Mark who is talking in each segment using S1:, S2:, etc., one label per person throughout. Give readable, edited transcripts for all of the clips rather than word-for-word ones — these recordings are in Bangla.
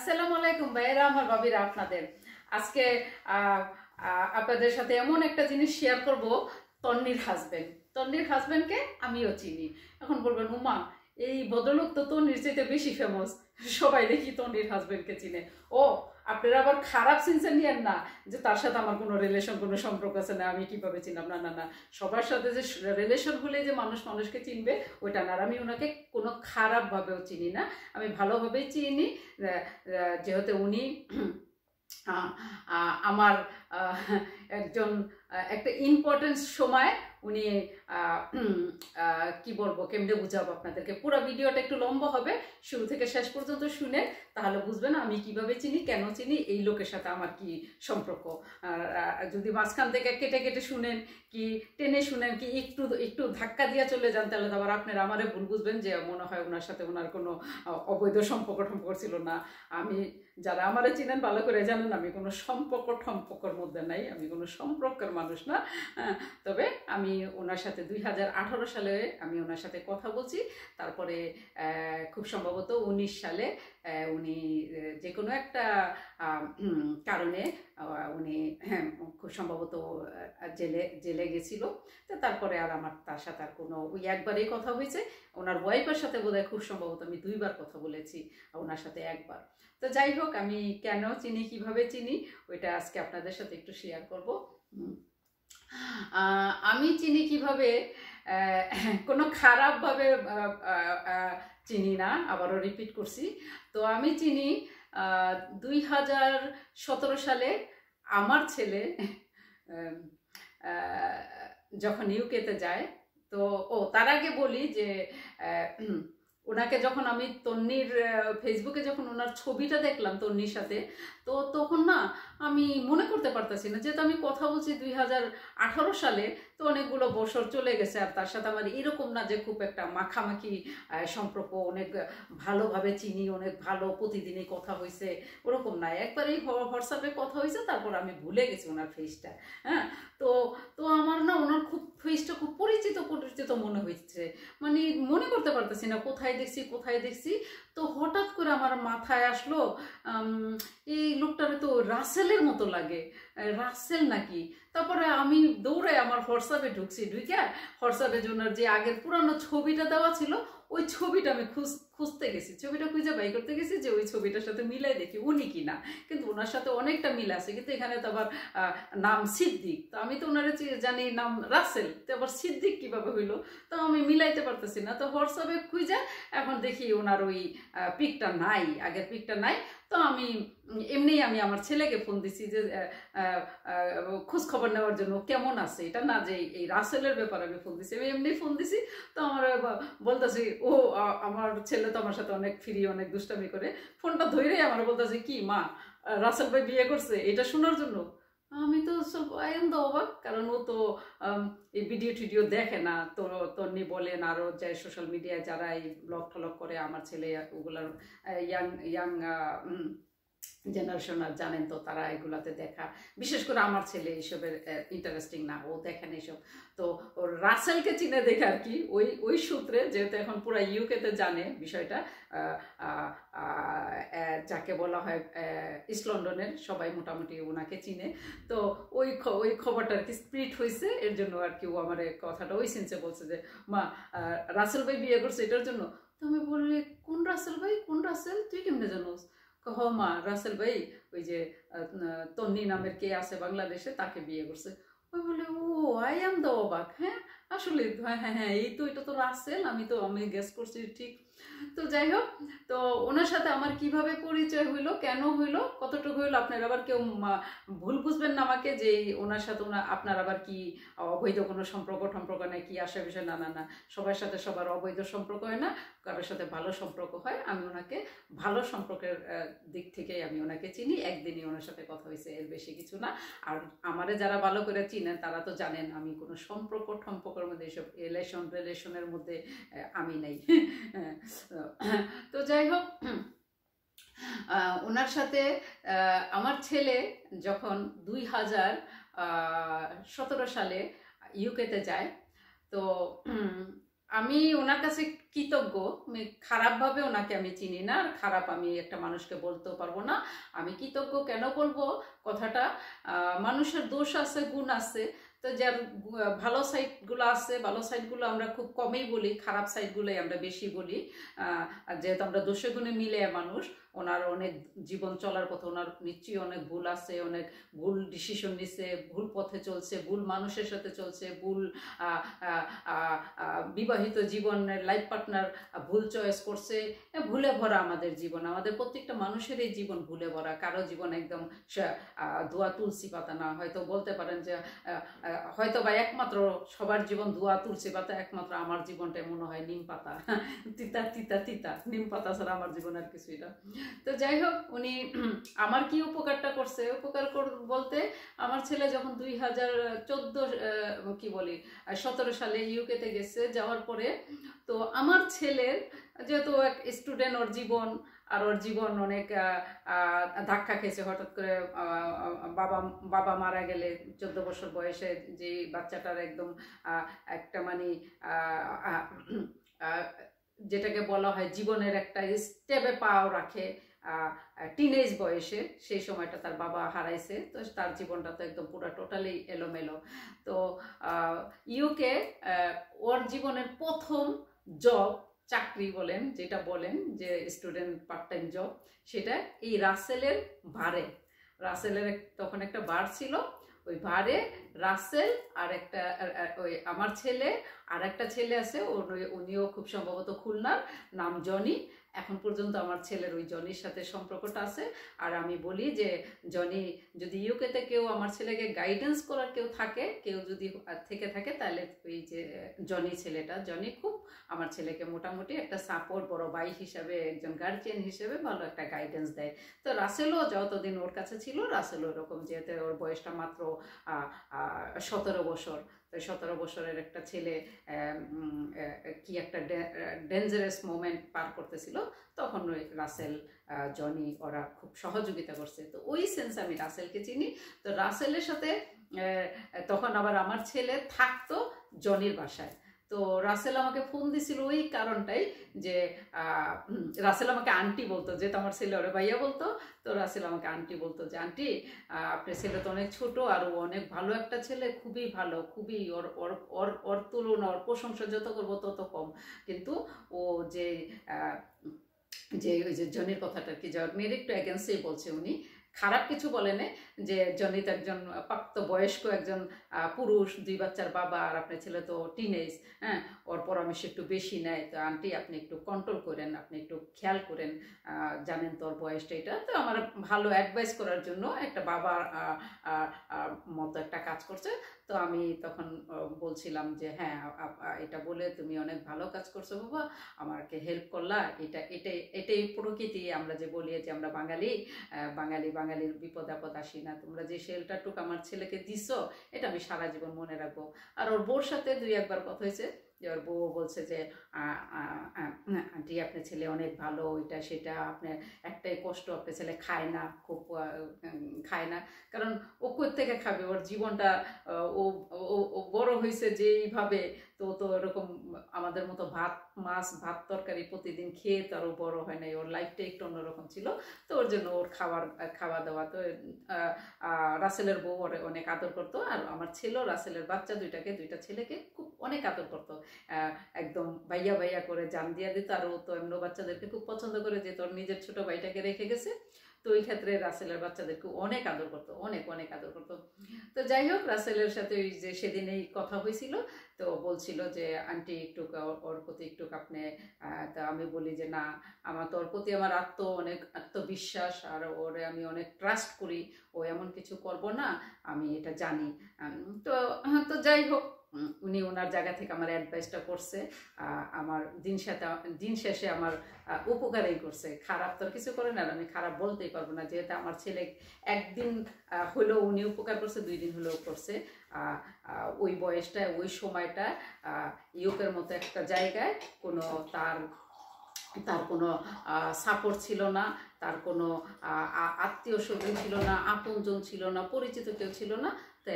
S1: আসসালামু আলাইকুম ভাইয়েরা, আমার ভাবিরা, আপনাদের আজকে আপনাদের সাথে এমন একটা জিনিস শেয়ার করব। তন্নির হাজবেন্ডকে আমিও চিনি। এখন বলবেন, উমা এই ভদ্রলোক তো তন্নির চাইতে বেশি ফেমাস, সবাই দেখি তন্নির হাজবেন্ডকে চিনে। ও, আপনারা আবার খারাপ সেন্সে নিয়েন না যে তার সাথে আমার কোনো রিলেশন, কোনো সম্পর্ক আছে না, আমি কিভাবে চিনলাম। না না না, সবার সাথে যে রিলেশন হলে যে মানুষ মানুষকে চিনবে ওইটা না। আর আমি ওনাকে কোনো খারাপভাবেও চিনি না, আমি ভালোভাবেই চিনি। যেহেতু উনি আমার একজন একটা ইম্পর্টেন্ট সময় উনি কি বলবো, কেমনে বুঝাবো আপনাদেরকে। পুরো ভিডিওটা একটু লম্বা হবে, শুরু থেকে শেষ পর্যন্ত শুনে তাহলে বুঝবেন আমি কিভাবে চিনি, কেন চিনি, এই লোকের সাথে আমার কি সম্পর্ক। যদি মাঝখান থেকে কেটে কেটে শুনেন, কি টেনে শুনেন, কি একটু একটু ধাক্কা দিয়ে চলে যান, তাহলে তো আবার আপনারা আমারে ভুল বুঝবেন যে মনে হয় ওনার সাথে ওনার কোনো অবৈধ সম্পর্ক ছিল না। আমি, যারা আমারে চিনেন ভালো করে জানেন, আমি কোনো সম্পর্কের মধ্যে নাই, আমি কোনো সম্পর্কের মানুষ না। তবে আমি ওনার সাথে 2018 সালে আমি ওনার সাথে কথা বলছি। তারপরে খুব সম্ভবত 19 সালে উনি যে কোনো একটা কারণে উনি খুব সম্ভবত জেলে গেছিল। তো তারপরে আর আমার তার সাথে আর কোনো, ওই একবারেই কথা হয়েছে। ওনার ওয়াইফের সাথে বোধহয় খুব সম্ভবত আমি 2বার কথা বলেছি, ওনার সাথে একবার। তো যাই হোক, আমি কেন চিনি, কিভাবে চিনি, ওইটা আজকে আপনাদের সাথে একটু শেয়ার করব। আমি চিনি কিভাবে, কোনো খারাপভাবে চিনি না, আবারও রিপিট করছি। তো আমি চিনি 2017 সালে আমার ছেলে যখন ইউকেতে যায়। তো তার আগে বলি যে ওনাকে যখন আমি তন্নির ফেসবুকে যখন ওনার ছবিটা দেখলাম তন্নির সাথে, তো তখন না আমি মনে করতে পারতেছি না, যেহেতু আমি কথা বলছি 2018 সালে, তো অনেকগুলো বছর চলে গেছে। আর তার সাথে আমার এরকম না যে খুব একটা মাখামাখি সম্পর্ক, অনেক ভালোভাবে চিনি, অনেক ভালো প্রতিদিনই কথা হয়েছে, ওরকম না। একবারই হোয়াটসঅ্যাপে কথা হয়েছে, তারপর আমি ভুলে গেছি ওনার ফেসটা। হ্যাঁ, তো তো আমার না ওনার খুব ফেসটা খুব পরিচিত পরিচিত মনে হয়েছে, মানে মনে করতে পারতেছি না কোথায় দেখছি। তো হঠাৎ করে আমার মাথায় আসলো এই লোকটারে তো রাসেলের মতো লাগে, রাসেল নাকি। তারপরে আমি দৌড়ে আমার হোয়াটসঅ্যাপে ঢুকছি, ঢুকে হোয়াটসঅ্যাপে জন্য যে আগের পুরানো ছবিটা দেওয়া ছিল, ওই ছবিটা আমি খুঁজতে গেছি, ছবিটা খুঁজে বাই করতে গেছি যে ওই ছবিটার সাথে মিলাই দেখি উনি কি না। কিন্তু ওনার সাথে অনেকটা মিল আছে, কিন্তু এখানে তো আবার নাম সিদ্দিক, তো আমি তো ওনার জানি নাম রাসেল, তো আবার সিদ্দিক কিভাবে হইলো, তো আমি মিলাইতে পারতেছি না। তো হোয়াটসঅ্যাপে খুঁজে এখন দেখি ওনার ওই পিকটা নাই, আগের পিকটা নাই। তো আমি আমি আমার ছেলেকে ফোন দিছি যে খোঁজ খবর নেওয়ার জন্য কেমন আছে, এটা না যে এই রাসেলের ব্যাপারে আমি ফোন দিছি, আমি এমনি ফোন দিছি। তো আমার বলতেছি, আমার ছেলে তো আমার সাথে অনেক ফ্রি, অনেক দুষ্টামি করে। ফোনটা ধরেই আমার বলতেছে, কি মা, রাসেল ভাই বিয়ে করছে, এটা শোনার জন্য। আমি তো সব অবাক, কারণ ও তো এই ভিডিও টিডিও দেখে না। তো তন্নি বলেন, আরও যে সোশ্যাল মিডিয়ায় যারা এই ব্লগ টলগ করে, আমার ছেলে ওগুলার ইয়াং জেনারেশন আর জানেন তো, তারা এগুলাতে দেখা, বিশেষ করে আমার ছেলে এইসবের ইন্টারেস্টিং না, ও দেখেন এইসব। তো ওর রাসেলকে চিনে দেখে আর কি, ওই সূত্রে, যেহেতু এখন পুরো ইউকেতে জানে বিষয়টা, যাকে বলা হয় ইস্ট লন্ডনের সবাই মোটামুটি ওনাকে চিনে। তো ওই খবরটা আর কি স্প্রিট হয়েছে, এর জন্য আর কি ও আমার কথাটা ওই সেন্সে বলছে যে মা, রাসেল ভাই বিয়ে করছে এটার জন্য। তো আমি বললি, কোন রাসেল ভাই, কোন রাসেল, তুই কেমনে জানোস? হ মা, রাসেল ভাই ওই যে তন্নি নামের কে আছে বাংলাদেশে, তাকে বিয়ে করছে। ওই বলে, ও আই এম দা অবাক। হ্যাঁ আসলে, হ্যাঁ হ্যাঁ হ্যাঁ, এই তো, এটা তো রাসেল, আমি গেস করছি ঠিক। তো যাই হোক, তো ওনার সাথে আমার কিভাবে পরিচয় হইলো, কেন হইলো, কতটুকু হইলো, আপনারা আবার কেউ ভুল বুঝবেন না আমাকে যে ওনার সাথে আপনার আবার কি অবৈধ কোনো সম্পর্ক নেই, কি আসে বিষয়। না না না, সবার সাথে সবার অবৈধ সম্পর্ক হয় না, কারোর সাথে ভালো সম্পর্ক হয়। আমি ওনাকে ভালো সম্পর্কের দিক থেকেই আমি ওনাকে চিনি, একদিনই ওনার সাথে কথা হয়েছে, এর বেশি কিছু না। আর আমারে যারা ভালো করে চিনেন তারা তো জানেন আমি কোনো সম্পর্কের মধ্যে, এসব রিলেশনের মধ্যে আমি নাই। তো যাই হোক, ওনার সাথে আমার ছেলে যখন 2017 সালে ইউকেতে যায়, তো আমি ওনার কাছে কৃতজ্ঞ। খারাপভাবে ওনাকে আমি চিনি না, আর খারাপ আমি একটা মানুষকে বলতেও পারবো না। আমি কৃতজ্ঞ কেন বলবো কথাটা, মানুষের দোষ আছে, গুণ আছে। তো যার ভালো সাইডগুলো আছে, ভালো সাইডগুলো আমরা খুব কমই বলি, খারাপ সাইডগুলোই আমরা বেশি বলি। আর যেহেতু আমরা দোষে গুণে মিলে মানুষ, ওনার অনেক জীবন চলার পথে ওনার নিশ্চয়ই অনেক ভুল আছে, অনেক ভুল ডিসিশন নিছে, ভুল পথে চলছে, ভুল মানুষের সাথে চলছে, ভুল বিবাহিত জীবনের লাইফ পার্টনার ভুল চয়েস করছে। ভুলে ভরা আমাদের জীবন, আমাদের প্রত্যেকটা মানুষের এই জীবন ভুলে ভরা। কারো জীবন একদম ধোয়া তুলসী পাতা না, হয়তো বলতে পারেন যে হয়তো বা একমাত্র সবার জীবন ধোয়া তুলসী পাতা, একমাত্র আমার জীবনটাই মনে হয় নিম পাতা। তিতা তিতা তিতা, নিম পাতা ছাড়া আমার জীবন আর কিছুই না। তো যাই হোক, উনি আমার কি উপকারটা করছে, উপকার বলতে আমার ছেলে যখন 2014 কি বলি 17 সালে ইউকেতে গেছে, যাওয়ার পরে তো আমার ছেলের যেহেতু এক স্টুডেন্ট, ওর জীবন আর ওর জীবন অনেক ধাক্কা খেয়েছে। হঠাৎ করে বাবা বাবা মারা গেলে 14 বছর বয়সে যে বাচ্চাটার একদম একটা মানে যেটাকে বলা হয় জীবনের একটা স্টেপে পাও রাখে, টিনেজ বয়সে, সেই সময়টা তার বাবা হারাইছে। তো তার জীবনটা তো একদম পুরো টোটালি এলোমেলো। তো ইউকে ওর জীবনের প্রথম জব, চাকরি বলেন যেটা বলেন, যে স্টুডেন্ট পার্ট টাইম জব, সেটা এই রাসেলের বারে। রাসেলের তখন একটা বার ছিল, ওই বারে রাসেল আর একটা ওই আমার ছেলে আর একটা ছেলে আছে, উনিও খুব সম্ভবত খুলনার, নাম জনি। এখন পর্যন্ত আমার ছেলের ওই জনির সাথে সম্পর্কটা আছে। আর আমি বলি যে জনি যদি ইউকেতে কেউ আমার ছেলেকে গাইডেন্স করার কেউ থাকে, কেউ যদি থেকে থাকে, তাহলে ওই যে জনি ছেলেটা, জনি খুব আমার ছেলেকে মোটামুটি একটা সাপোর্ট, বড় ভাই হিসাবে, একজন গার্জিয়ান হিসেবে ভালো একটা গাইডেন্স দেয়। তো রাসেলও যতদিন ওর কাছে ছিল, রাসেলও এরকম, যেহেতু ওর বয়সটা মাত্র 17 বছর, তো 17 বছরের একটা ছেলে কি একটা ডেঞ্জারাস মোমেন্ট পার করতেছিল, তখন ওই রাসেল জনি ওরা খুব সহযোগিতা করছে। তো ওই সেন্স আমি রাসেলকে চিনি। তো রাসেলের সাথে তখন আবার আমার ছেলে থাকতো জনির বাসায়। তো রাসেল আমাকে ফোন দিছিল ওই কারণটাই, যে রাসেল আমাকে আন্টি বলতো, যেহেতু আমার ছেলে ওরে ভাইয়া বলতো। তো রাসেল আমাকে আন্টি বলতো যে আন্টি, আপনার ছেলে তো অনেক ছোট, আর ও অনেক ভালো একটা ছেলে, খুবই ভালো, খুবই ওর ওর ওর ওর তুলনা, ওর প্রশংসা যত করবো তত কম। কিন্তু ও যে যে ওই যে জনির কথাটা কি, জনির একটু এগেন্স্টই বলছে উনি, খারাপ কিছু বলেনে, যে জনি তো একজন প্রাপ্ত বয়স্ক একজন পুরুষ, 2 বাচ্চার বাবা, আর আপনার ছেলে তো টিনেজ, হ্যাঁ, ওর পরামর্শ একটু বেশি নেয়। তো আন্টি আপনি একটু কন্ট্রোল করেন, আপনি একটু খেয়াল করেন, জানেন তো ওর বয়সটা এটা। তো আমার ভালো অ্যাডভাইস করার জন্য একটা বাবার মতো একটা কাজ করছে। তো আমি তখন বলছিলাম যে হ্যাঁ, এটা বলে তুমি অনেক ভালো কাজ করছো বাবা, আমাকে হেল্প করলা, এটাই প্রকৃতি। আমরা যে বলি যে আমরা বাঙালি, বাঙালির বিপদ আপদ আসি না। তোমরা যে শেল্টারটুকু আমার ছেলেকে দিছো, এটা আমি সারা জীবন মনে রাখবো। আর ওর বউর সাথে 2-1 বার কথা হয়েছে, যে ওর বউ বলছে যে আন্টি আপনার ছেলে অনেক ভালো, এটা সেটা, আপনার একটাই কষ্ট, আপনার ছেলে খায় না, খুব খায় না। কারণ ও থেকে খাবে, ওর জীবনটা ও বড় হয়েছে যেইভাবে, তো এরকম আমাদের মতো ভাত তরকারি প্রতিদিন খেয়ে তো আরও বড় হয় নাই, ওর লাইফটা একটু অন্যরকম ছিল। তো ওর জন্য ওর খাওয়া দাওয়া তো রাসেলের বউ ওর অনেক আদর করতো। আর আমার ছেলেও রাসেলের বাচ্চা দুইটা ছেলেকে খুব অনেক আদর করতো, একদম ভাইয়া ভাইয়া করে জান দিয়া দিত। আর ও তো এমনি বাচ্চাদেরকে খুব পছন্দ করে, যে তোর নিজের ছোট ভাইটাকে রেখে গেছে। তো ওই ক্ষেত্রে রাসেলের বাচ্চাদেরকে অনেক আদর করতো, অনেক আদর করতো। তো যাই হোক, রাসেলের সাথে ওই যে সেদিন এই কথা হয়েছিল, তো বলছিল যে আন্টি একটু ওর প্রতি একটু আপনি, তা আমি বলি যে না, আমার তো ওর প্রতি আমার অনেক আত্মবিশ্বাস, আর ওরে আমি অনেক ট্রাস্ট করি, ও এমন কিছু করবো না, আমি এটা জানি। তো তো যাই হোক, উনি ওনার জায়গা থেকে আমার অ্যাডভাইসটা করছে, আমার দিন শেষে আমার উপকারই করছে, খারাপ তো কিছু করে না। আমি খারাপ বলতেই পারবো না, যেহেতু আমার ছেলে একদিন হলেও উনি উপকার করছে, 2 দিন হলেও করছে। ওই বয়সটায়, ওই সময়টা ইউকের মতো একটা জায়গায় কোনো তার তার কোনো সাপোর্ট ছিল না, তার কোনো আত্মীয় স্বজন ছিল না, আপনজন ছিল না, পরিচিত কেউ ছিল না। তো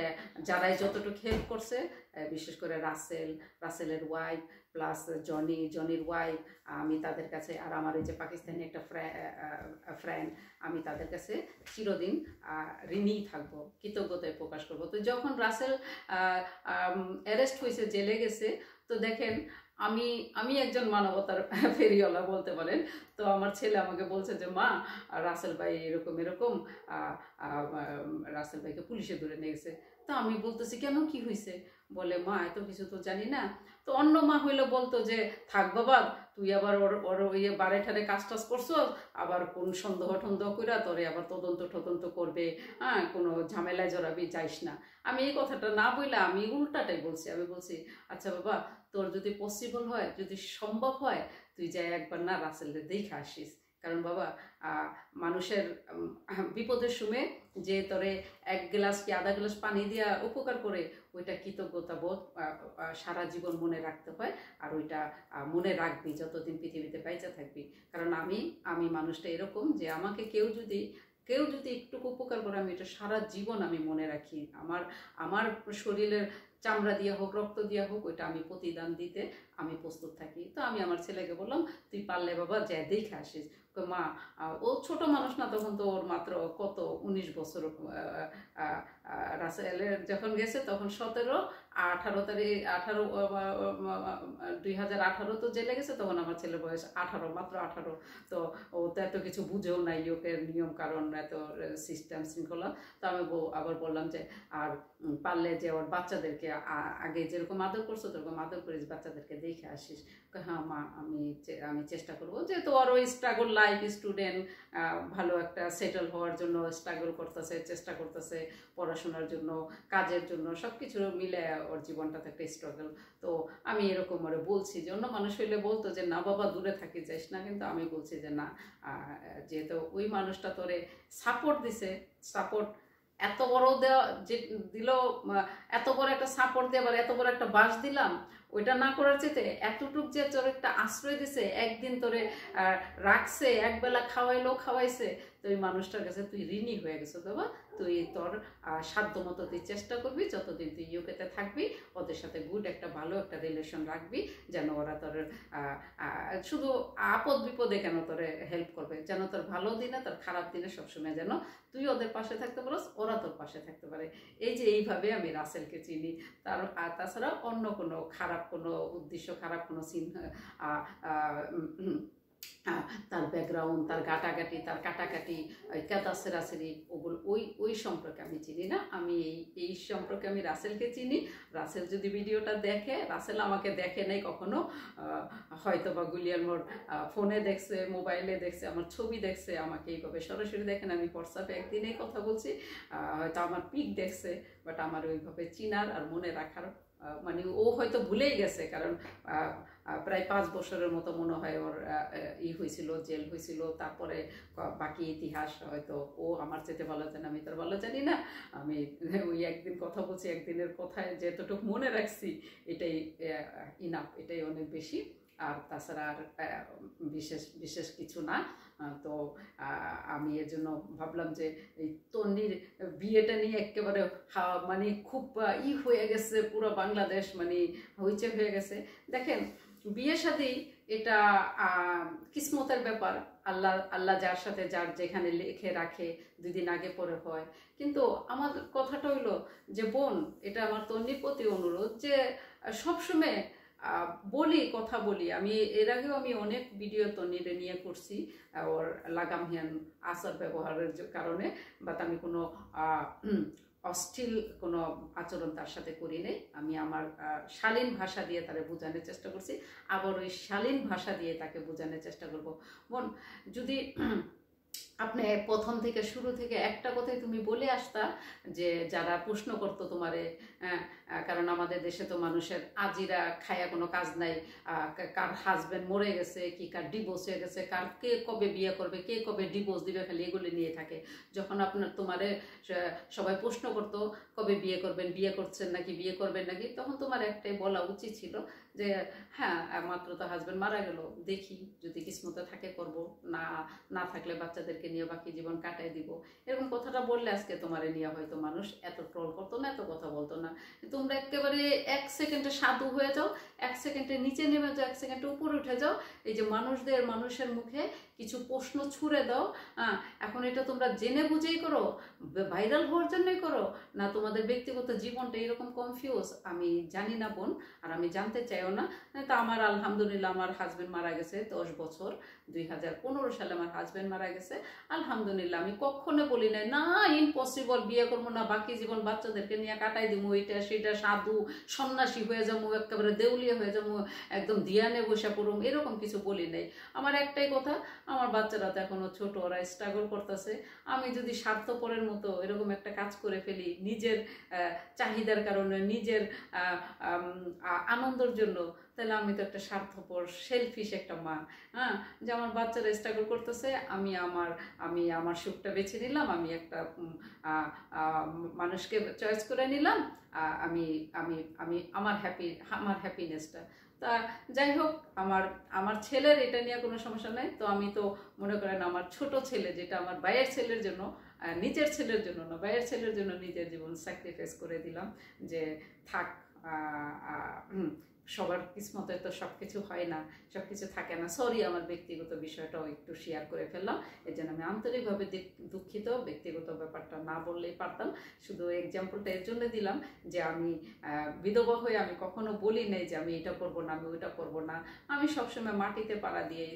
S1: যারাই যতটুকু হেল্প করছে, বিশেষ করে রাসেলের ওয়াইফ প্লাস জনির ওয়াইফ, আমি তাদের কাছে, আর আমার এই যে পাকিস্তানি একটা ফ্রেন্ড, আমি তাদের কাছে চিরদিন ঋণী থাকবো, কৃতজ্ঞতায় প্রকাশ করবো। তো যখন রাসেল অ্যারেস্ট হয়েছে, জেলে গেছে, তো দেখেন আমি আমি একজন মানবতার ফেরিওয়ালা বলতে পারেন। তো আমার ছেলে আমাকে বলছে যে মা, রাসেল ভাই এরকম এরকম, রাসেল ভাইকে পুলিশে ধরে নিয়ে গেছে। তো আমি বলতেছি কেন, কি হয়েছে? বলে মা এত কিছু তো জানি না। তো অন্য মা হইলে বলতো যে থাক বাবা, তুই আবার ওর ইয়ে বারে ঠারে কাজ টাজ করছো, আবার কোন সন্দেহ টন্দেহ কইরা তোরে আবার তদন্ত করবে, হ্যাঁ, কোনো ঝামেলায় জড়াবি, যাইস না। আমি এই কথাটা না বললে আমি উল্টাটাই বলছি। আমি বলছি আচ্ছা বাবা, তোর যদি পসিবল হয়, যদি সম্ভব হয়, তুই যাই একবার না রাসেলকে দেখে আসিস। কারণ বাবা, মানুষের বিপদের সময় যে তোরে এক গ্লাস কি আধা গ্লাস পানি দিয়া উপকার করে, ওইটা কৃতজ্ঞতা বোধ সারা জীবন মনে রাখতে হয়। আর ওইটা মনে রাখবি যতদিন পৃথিবীতে বেঁচে থাকবি। কারণ আমি মানুষটা এরকম যে আমাকে কেউ যদি একটু উপকার করে, আমি এটা সারা জীবন আমি মনে রাখি। আমার শরীরের চামড়া দিয়া হোক, রক্ত দিয়া হোক, ওইটা আমি প্রতিদান দিতে আমি প্রস্তুত থাকি। তো আমি আমার ছেলেকে বললাম তুই পারলে বাবা যা দেখে আসিস। মা, ও ছোট মানুষ না, তখন তো ওর মাত্র কত 19 বছর। রাসেলের যখন গেছে তখন 17-18 তারিখ 2018 তো জেলে গেছে, তখন আমার ছেলের বয়স 18, মাত্র 18। তো ও তো এত কিছু বুঝেও নাই, ওকে নিয়ম কারণ এত সিস্টেম শৃঙ্খলা। তো আমি আবার বললাম যে আর পারলে যে ওর বাচ্চাদেরকে আগে যেরকম আদর করছো সেরকম আদর করিস, বাচ্চাদেরকে দেখে আসিস। হ্যাঁ মা, আমি চেষ্টা করবো। যেহেতু ওর ওই স্ট্রাগল লাইফ, স্টুডেন্ট, ভালো একটা সেটেল হওয়ার জন্য স্ট্রাগল করতেছে, চেষ্টা করতেছে, পড়াশোনার জন্য, কাজের জন্য, সব কিছু মিলে ওর জীবনটাতে একটা স্ট্রাগল। তো আমি এরকম ওরে বলছি যে অন্য মানুষ হইলে বলতো যে না বাবা দূরে থাকি, যাইস না, কিন্তু আমি বলছি যে না, যেহেতু ওই মানুষটা তোরে সাপোর্ট দিছে, সাপোর্ট এত বড় দেওয়া যে দিল, এত বড় একটা সাপোর্ট দিয়ে আবার এত বড় একটা বাস দিলাম, ওইটা না করার চেয়ে এতটুক যে তোর একটা আশ্রয় দিছে, একদিন তোরে রাখছে, একবেলা খাওয়াইছে, তো ওই মানুষটার কাছে তুই ঋণী হয়ে গেছো বাবা। তুই তোর সাধ্য মতো তুই চেষ্টা করবি, যতদিন তুই ইউকেতে থাকবি ওদের সাথে গুড একটা ভালো একটা রিলেশন রাখবি, যেন ওরা তোর শুধু আপদ বিপদে কেন তোরে হেল্প করবে, যেন তোর ভালো দিনে, তোর খারাপ দিনে সবসময় যেন তুই ওদের পাশে থাকতে পারোস, ওরা তোর পাশে থাকতে পারে। এই যে এইভাবে আমি রাসেলকে চিনি। তাছাড়া অন্য কোনো খারাপ কোনো উদ্দেশ্য, খারাপ কোনো চিহ্ন, তার ব্যাকগ্রাউন্ড, তার গাটাগাটি, তার কাটাকাটি, কাদাসেরাসেরি, ওগুলো ওই সম্পর্কে আমি চিনি না। আমি এই সম্পর্কে আমি রাসেলকে চিনি। রাসেল যদি ভিডিওটা দেখে, রাসেল আমাকে দেখে নাই কখনো, হয়তো বা গুলিয়ালমোর ফোনে দেখছে, মোবাইলে দেখছে, আমার ছবি দেখছে, আমাকে এইভাবে সরাসরি দেখেন। আমি হোয়াটসঅ্যাপে একদিনেই কথা বলছি, হয়তো আমার পিক দেখছে, বাট আমার ওইভাবে চিনার আর মনে রাখার মানে ও হয়তো ভুলেই গেছে। কারণ প্রায় 5 বছরের মতো মনে হয় ওর হয়েছিল, জেল হয়েছিল। তারপরে বাকি ইতিহাস হয়তো ও আমার চেয়ে ভালো জানে, আমি তার ভালো জানি না। আমি ওই একদিন কথা বলছি, একদিনের কথায় যেতটুকু মনে রাখছি এটাই ইনাফ, এটাই অনেক বেশি। আর তাছাড়া আর বিশেষ কিছু না। তো আমি এর জন্য ভাবলাম যে এই তন্নির বিয়েটা নিয়ে একেবারে মানে খুব হয়ে গেছে, পুরো বাংলাদেশ মানে হইচই হয়ে গেছে। দেখেন, বিয়ে শাদী এটা কিসমতের ব্যাপার। আল্লাহ যার সাথে যার যেখানে লিখে রাখে, 2 দিন আগে পরে হয়। কিন্তু আমার কথাটা হইলো যে বোন, এটা আমার তন্নির প্রতি অনুরোধ যে সবসময় কথা বলি। আমি এর আগেও আমি অনেক ভিডিও তন্নিরে নিয়ে করছি ওর লাগামহীন আচার ব্যবহারের কারণে, বাট আমি কোনো অশ্লীল কোনো আচরণ তার সাথে করি নাই। আমি আমার শালীন ভাষা দিয়ে তারে বোঝানোর চেষ্টা করছি, আবার ওই শালীন ভাষা দিয়ে তাকে বোঝানোর চেষ্টা করব। বোন, যদি আপনি প্রথম থেকে শুরু থেকে একটা কথাই তুমি বলে আসতা যে যারা প্রশ্ন করতো তোমারে, কারণ আমাদের দেশে তো মানুষের আজিরা খায়া কোনো কাজ নাই, কার হাজব্যান্ড মরে গেছে কি কার ডিভোর্স হয়ে গেছে, কার কে কবে বিয়ে করবে, কে কবে ডিভোর্স দিবে, খালি এগুলি নিয়ে থাকে। যখন তোমারে সবাই প্রশ্ন করতো কবে বিয়ে করবেন, বিয়ে করছেন নাকি, বিয়ে করবেন নাকি, তখন তোমার একটাই বলা উচিত ছিল যে হ্যাঁ মাত্র তো হাজব্যান্ড মারা গেল, দেখি যদি কিসমতে থাকে করব, না না থাকলে বাচ্চাদেরকে নিয়ে বাকি জীবন কাটাই দিব। এরকম কথাটা বললে আজকে তোমার নিয়ে হয়তো মানুষ এত ট্রল করতো না, এত কথা বলতো না। তোমরা একেবারে 1 সেকেন্ডে সাধু হয়ে যাও, 1 সেকেন্ডে নিচে নেমে যাও, 1 সেকেন্ডে উপরে উঠে যাও, এই যে মানুষের মুখে কিছু প্রশ্ন ছুড়ে দাও। এখন এটা তোমরা জেনে বুঝেই করো, ভাইরাল হওয়ার জন্যই করো, না তোমাদের ব্যক্তিগত জীবনটা এরকম কনফিউজ আমি জানি না বোন, আর আমি জানতে চাইও না। তা আমার আলহামদুলিল্লাহ আমার হাজব্যান্ড মারা গেছে 10 বছর, 2015 সালে আমার হাজব্যান্ড মারা গেছে। আলহামদুলিল্লাহ আমি কখনো বলি নাই না ইম্পসিবল, বিয়ে করবো না, বাকি জীবন বাচ্চাদেরকে নিয়ে কাটাই দিব, এটা সেটা সাধু সন্ন্যাসী হয়ে যাবো, একেবারে দেউলিয়া হয়ে যাবো, একদম ধ্যানে বসে পড়ুম, এরকম কিছু বলি নাই। আমার একটাই কথা, আমার বাচ্চারা তো এখনো ছোট, ওরা স্ট্রাগল করতেছে। আমি যদি স্বার্থপরের মতো এরকম একটা কাজ করে ফেলি নিজের চাহিদার কারণে, নিজের আনন্দের জন্য, তাহলে আমি তো একটা স্বার্থপর সেলফিশ একটা মা। যে আমার বাচ্চারা স্ট্রাগল করতেছে, আমি আমার সুখটা বেছে নিলাম, আমি একটা মানুষকে চয়েস করে নিলাম, আমি আমি আমি আমার হ্যাপিনেসটা। তা যাই হোক, আমার ছেলের এটা নিয়ে কোনো সমস্যা নাই। তো আমি তো মনে করেন আমার ছোট ছেলে, যেটা আমার ভাইয়ের ছেলের জন্য, নিজের ছেলের জন্য না, ভাইয়ের ছেলের জন্য নিজের জীবন স্যাক্রিফাইস করে দিলাম, যে থাক। সবার কিসমতে তো সব কিছু হয় না, সব কিছু থাকে না। সরি, আমার ব্যক্তিগত বিষয়টাও একটু শেয়ার করে ফেললাম, এই জন্য আমি আন্তরিকভাবে দুঃখিত। ব্যক্তিগত ব্যাপারটা না বললেই পারতাম, শুধু এক্সাম্পলটা এর জন্য দিলাম যে আমি বিধবা হয়ে আমি কখনো বলি নাই যে আমি এটা করবো না, আমি ওইটা করবো না। আমি সবসময় মাটিতে পাড়া দিয়ে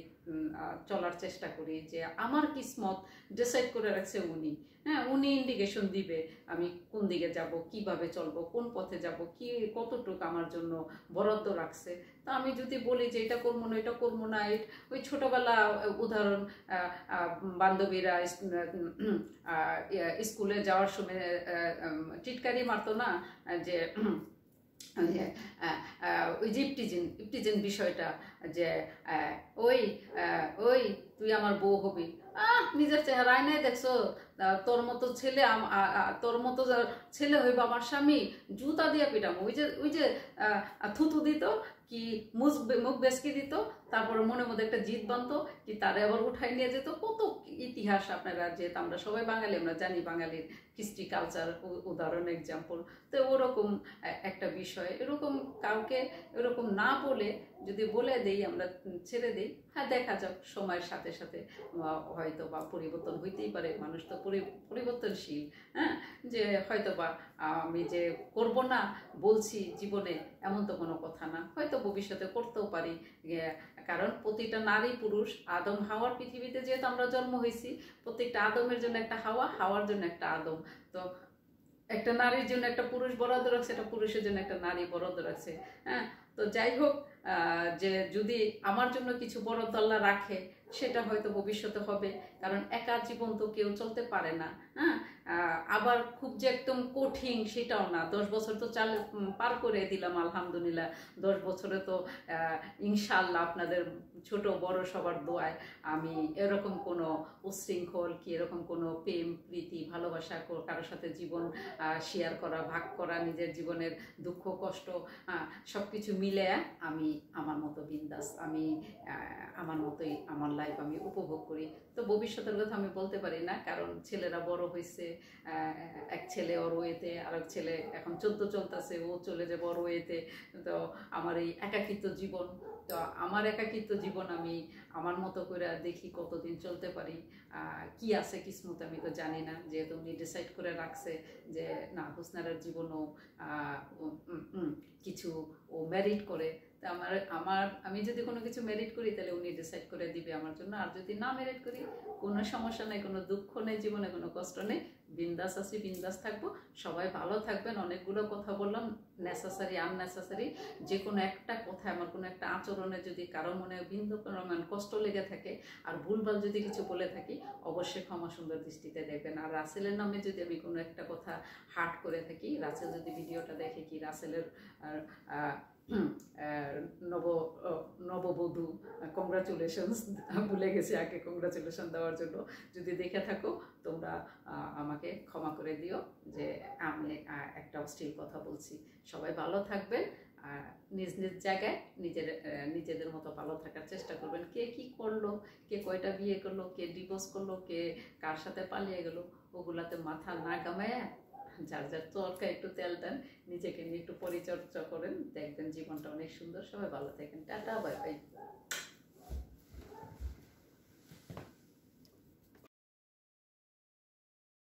S1: চলার চেষ্টা করি, যে আমার কিসমত ডিসাইড করে রাখছে উনি। উনি ইন্ডিকেশন দিবে আমি কোন দিকে যাব, কিভাবে চলবো, কোন পথে যাব, কি কতটুকু আমার জন্য বরাদ্দ রাখছে। তা আমি যদি বলি যে এটা করবো না, এটা করবো না, ওই ছোটবেলা উদাহরণ, বান্ধবীরা স্কুলে যাওয়ার সময় টিটকারি মারতো না, যে ওই যে ইপটিজিন বিষয়টা, যে ওই ওই তুই আমার বউ হবি, নিজের চেহারা আয়নায় দেখছো, তোর মতো ছেলে হইব আমার স্বামী, জুতা দিয়ে পিটাম। ওই যে থুতু দিত, কি মুখ বেসকে দিত, তারপরে মনে মধ্যে একটা জিদ বানতো, কি তারে আবার উঠাই নিয়ে যেত। কত ইতিহাস আপনারা, যেহেতু আমরা সবাই বাঙালি, আমরা জানি বাঙালির হিস্ট্রি কালচার, উদাহরণ এক্সাম্পল। তো ওরকম একটা বিষয়, এরকম কাউকে এরকম না বলে যদি বলে দেই, আমরা ছেড়ে দিই, হ্যাঁ দেখা যাক সময়ের সাথে সাথে হয়তো বা পরিবর্তন হইতেই পারে, মানুষ তো পরিবর্তনশীল। যে হয়তো বা আমি যে করব না বলছি জীবনে, এমন তো কোনো কথা না, হয়তো ভবিষ্যতে করতেও পারি। কারণ প্রতিটা নারী পুরুষ, আদম হাওয়ার পৃথিবীতে যেহেতু আমরা জন্ম হয়েছি, প্রত্যেকটা আদমের জন্য একটা হাওয়া, হাওয়ার জন্য একটা আদম। তো একটা নারীর জন্য একটা পুরুষ বরাদ্দ রাখছে, একটা পুরুষের জন্য একটা নারী বরাদ্দ রাখছে। তো যাই হোক, যে যদি আমার জন্য কিছু বরাদ্দ আল্লাহ রাখে, সেটা হয়তো ভবিষ্যতে হবে। কারণ একা জীবন তো কেউ চলতে পারে না। আবার খুব যে একদম কঠিন সেটাও না। 10 বছর তো পার করে দিলাম আলহামদুলিল্লাহ। 10 বছরে তো ইনশাআল্লাহ আপনাদের ছোট বড় সবার দোয়ায় আমি এরকম কোনো উচ্ছৃঙ্খল কি এরকম কোনো প্রেম প্রীতি ভালোবাসা কারোর সাথে জীবন শেয়ার করা, ভাগ করা, নিজের জীবনের দুঃখ কষ্ট সব কিছু মিলে আমি আমার মতো বিন্দাস, আমি আমার মতোই আমার লাইফ আমি উপভোগ করি। তো ভবিষ্যতের কথা আমি বলতে পারি না, কারণ ছেলেরা বড় হয়েছে। এক ছেলে ওর ওয়েতে, আর এক ছেলে এখন 14 চলতেছে, ও চলে যাবে ওর ওয়েতে। তো আমার এই একাকিত্ব জীবন, তো আমার একাকিত্ব জীবন আমি আমার মতো করে দেখি কতদিন চলতে পারি। কি আছে কিসমতে আমি তো জানি না, যেহেতু উনি ডিসাইড করে রাখছে যে না হুসনারের জীবনও কিছু ও মেরিট করে। তা আমি যদি কোনো কিছু মেরিট করি, তাহলে উনি ডিসাইড করে দিবে আমার জন্য। আর যদি না মেরিট করি, কোনো সমস্যা নেই, কোনো দুঃখ নেই, জীবনে কোনো কষ্ট নেই, বিন্দাস আছি, বিন্দাস থাকবো। সবাই ভালো থাকবেন। অনেকগুলো কথা বললাম, নেসেসারি আননেসেসারি। যে কোনো একটা কথা, আমার কোনো একটা আচরণে যদি কারো মনে বিন্দু পরিমাণ কষ্ট লেগে থাকে, আর ভুলভাল যদি কিছু বলে থাকি, অবশ্যই ক্ষমা সুন্দর দৃষ্টিতে দেখবেন। আর রাসেলের নামে যদি আমি কোনো একটা কথা হার্ট করে থাকি, রাসেল যদি ভিডিওটা দেখে, কি রাসেলের নববধূ কংগ্রাচুলেশনস ভুলে গেছি আগে কংগ্রাচুলেশন দেওয়ার জন্য, যদি দেখে থাকো তোমরা আমাকে ক্ষমা করে দিও যে আমি একটা অশ্লীল কথা বলছি। সবাই ভালো থাকবেন। আর নিজ নিজ জায়গায় নিজেদের মতো ভালো থাকার চেষ্টা করবেন। কে কি করলো, কে কয়টা বিয়ে করলো, কে ডিভোর্স করলো, কে কার সাথে পালিয়ে গেল, ওগুলাতে মাথা না ঘামায় যার যার চরকা একটু তেল দেন, নিজেকে নিয়ে একটু পরিচর্যা করেন, দেখবেন জীবনটা অনেক সুন্দর। সবাই ভালো থাকেন, টাটা, বাই বাই।